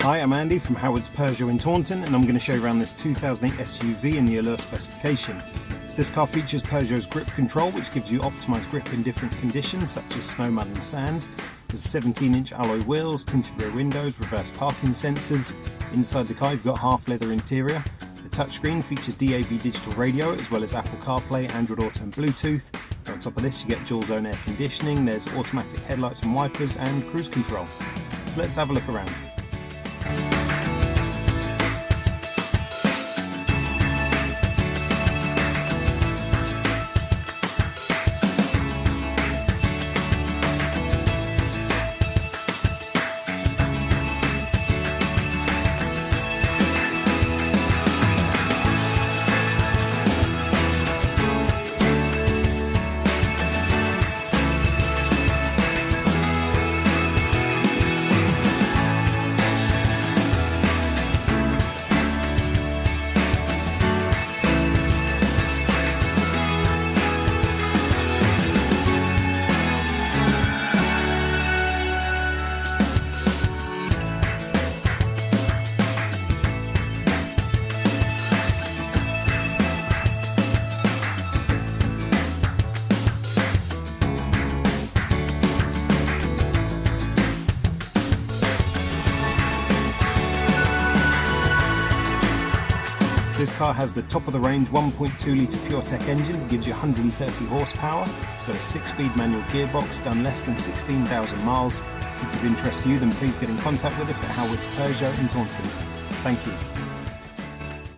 Hi, I'm Andy from Howard's Peugeot in Taunton, and I'm going to show you around this 2008 SUV in the Allure specification. So this car features Peugeot's grip control, which gives you optimised grip in different conditions such as snow, mud and sand. There's 17-inch alloy wheels, tinted rear windows, reverse parking sensors. Inside the car you've got half leather interior. The touchscreen features DAB digital radio as well as Apple CarPlay, Android Auto and Bluetooth. On top of this you get dual zone air conditioning, there's automatic headlights and wipers and cruise control. So let's have a look around. This car has the top-of-the-range 1.2 litre PureTech engine that gives you 130 horsepower. It's got a 6-speed manual gearbox, done less than 16,000 miles. If it's of interest to you, then please get in contact with us at Howard's Peugeot in Taunton. Thank you.